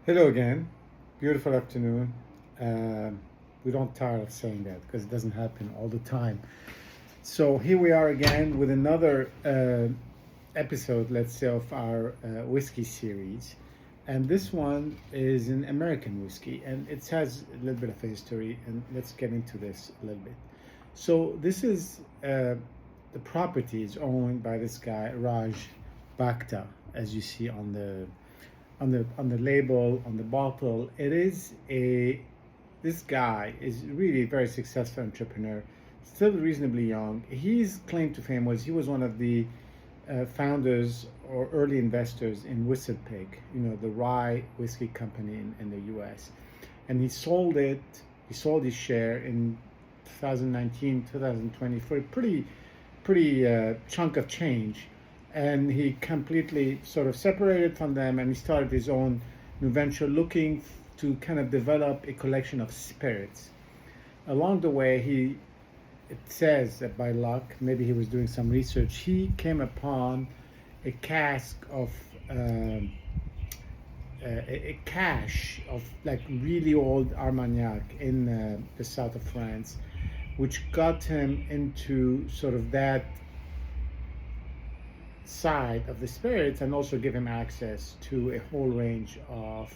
Hello again. Beautiful afternoon. We don't tire of saying that because it doesn't happen all the time. So here we are again with another episode, let's say, of our whiskey series. And this one is an American whiskey, and it has a little bit of a history. And let's get into this a little bit. So this is the property is owned by this guy Raj Bhakta, as you see on the label on the bottle. It is a This guy is really a very successful entrepreneur, still reasonably young. His claim to fame was he was one of the founders or early investors in Whistle Pig, the rye whiskey company in the U.S. And he sold it. He sold his share in 2019, 2020 for a pretty chunk of change, and he completely sort of separated from them, and he started his own new venture, looking to kind of develop a collection of spirits. Along the way, it says that by luck, maybe he was doing some research, he came upon a cask of a cache of like really old Armagnac in the south of France, which got him into sort of that side of the spirits, and also give him access to a whole range of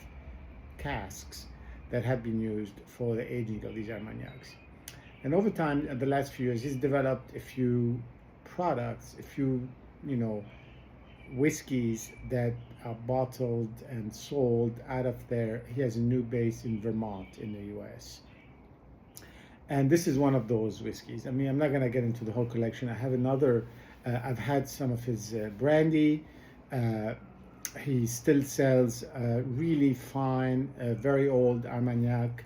casks that had been used for the aging of these Armagnacs. And over time, in the last few years, he's developed a few products, a few, whiskeys that are bottled and sold out of there. He has a new base in Vermont in the US. And this is one of those whiskeys. I mean, I'm not going to get into the whole collection. I have another, I've had some of his brandy. He still sells really fine, very old Armagnac.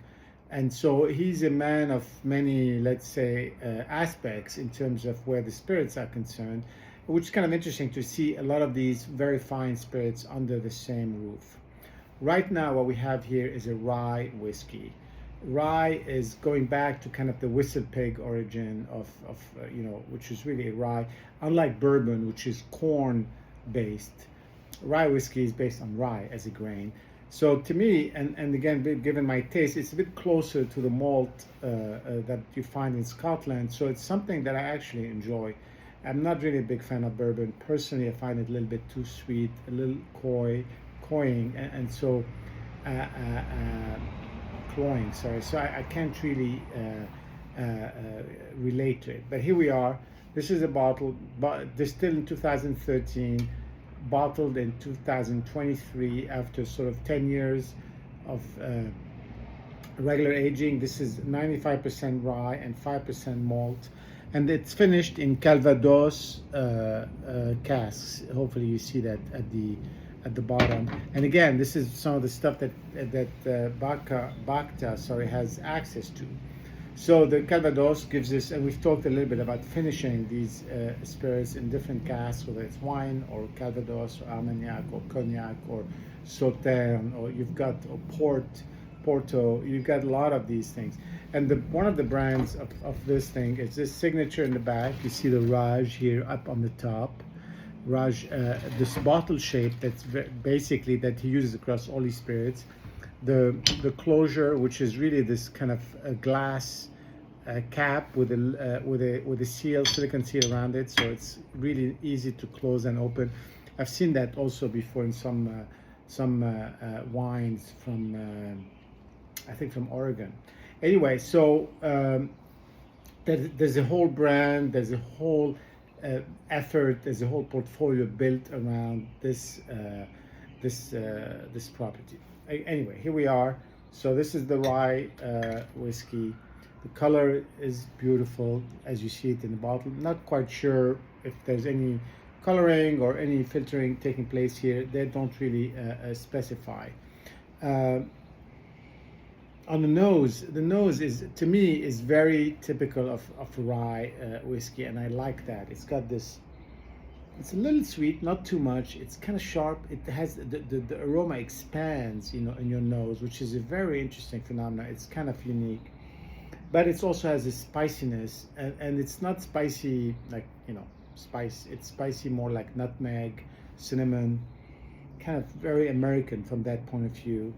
And so he's a man of many, let's say, aspects in terms of where the spirits are concerned, which is kind of interesting to see a lot of these very fine spirits under the same roof. Right now, what we have here is a rye whiskey. Rye is going back to kind of the Whistle Pig origin of which is really a rye. Unlike bourbon, which is corn based, rye whiskey is based on rye as a grain. So to me, and again, given my taste, it's a bit closer to the malt that you find in Scotland. So it's something that I actually enjoy. I'm not really a big fan of bourbon. Personally, I find it a little bit too sweet, a little cloying, and so cloying, sorry. So I can't really relate to it. But here we are. This is a bottle, distilled in 2013, bottled in 2023 after sort of 10 years of regular aging. This is 95% rye and 5% malt. And it's finished in Calvados casks. Hopefully you see that at the bottom. And again, this is some of the stuff that Bhakta has access to. So the Calvados gives us, and we've talked a little bit about finishing these spirits in different casks, whether it's wine or Calvados or Armagnac or Cognac or Sauterne, or you've got Porto, you've got a lot of these things. And one of the brands of this thing is this signature in the back. You see the Raj here up on the top. Raj, this bottle shape that's basically that he uses across all these spirits. The closure, which is really this kind of a glass cap with a seal, silicone seal around it, so it's really easy to close and open. I've seen that also before in some wines from I think from Oregon. Anyway, so there's a whole brand, there's a whole effort, there's a whole portfolio built around this property. Anyway, here we are. So this is the rye whiskey. The color is beautiful as you see it in the bottle. Not quite sure if there's any coloring or any filtering taking place here. They don't really specify. On the nose is, to me, is very typical of rye whiskey, and I like that. It's got this, it's a little sweet, not too much. It's kind of sharp. It has the aroma expands, in your nose, which is a very interesting phenomenon. It's kind of unique, but it also has a spiciness, and it's not spicy like spice. It's spicy more like nutmeg, cinnamon, kind of very American from that point of view.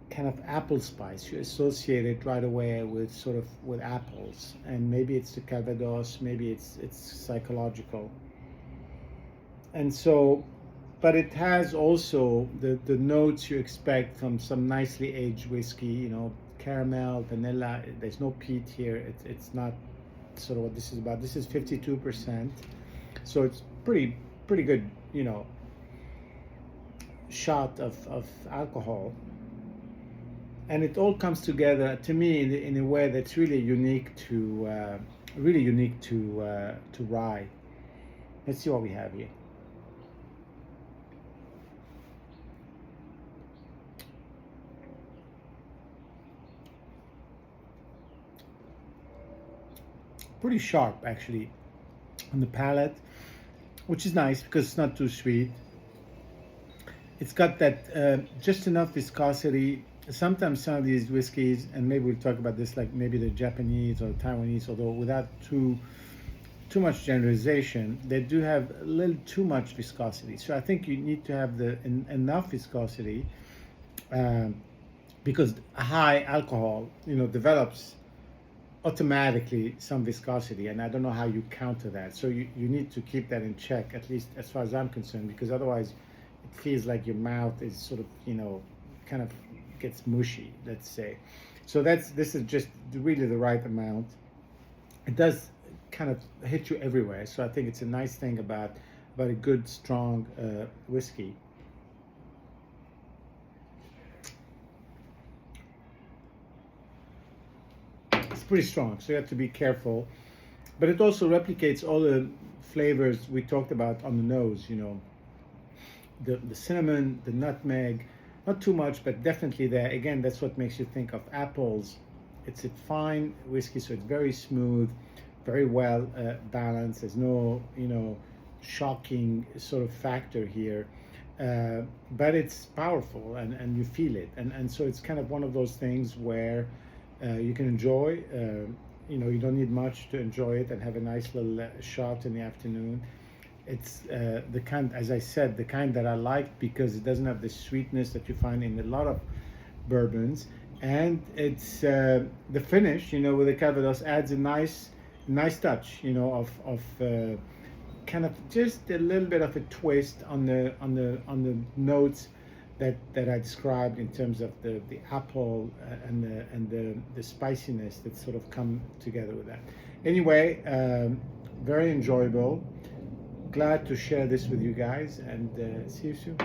kind of apple spice. You associate it right away with sort of with apples, and maybe it's the Calvados, maybe it's psychological. And so, but it has also the notes you expect from some nicely aged whiskey, you know, caramel, vanilla. There's no peat here. It's not sort of what this is about. This is 52%, so it's pretty good, you know, shot of alcohol. And it all comes together to me in a way that's really unique to rye. Let's see what we have here. Pretty sharp actually on the palate, which is nice because it's not too sweet. It's got that just enough viscosity. Sometimes some of these whiskeys, and maybe we'll talk about this, like maybe the Japanese or Taiwanese, although without too much generalization, they do have a little too much viscosity. So I think you need to have enough viscosity, because high alcohol, you know, develops automatically some viscosity, and I don't know how you counter that. So you need to keep that in check, at least as far as I'm concerned, because otherwise it feels like your mouth is sort of, you know, kind of gets mushy, let's say. So this is just really the right amount. It does kind of hit you everywhere, so I think it's a nice thing about a good strong whiskey. It's pretty strong, so you have to be careful, but it also replicates all the flavors we talked about on the nose, you know, the cinnamon, the nutmeg, not too much, but definitely there. Again, that's what makes you think of apples. It's a fine whiskey, so it's very smooth, very well balanced. There's no, you know, shocking sort of factor here, but it's powerful, and you feel it, and so it's kind of one of those things where you can enjoy. You know, you don't need much to enjoy it and have a nice little shot in the afternoon. It's the kind, as I said, the kind that I like because it doesn't have the sweetness that you find in a lot of bourbons, and it's the finish, you know, with the Calvados adds a nice touch, you know, of kind of just a little bit of a twist on the notes that I described in terms of the apple and the spiciness that sort of come together with that. Anyway, very enjoyable. Glad to share this with you guys, and see you soon.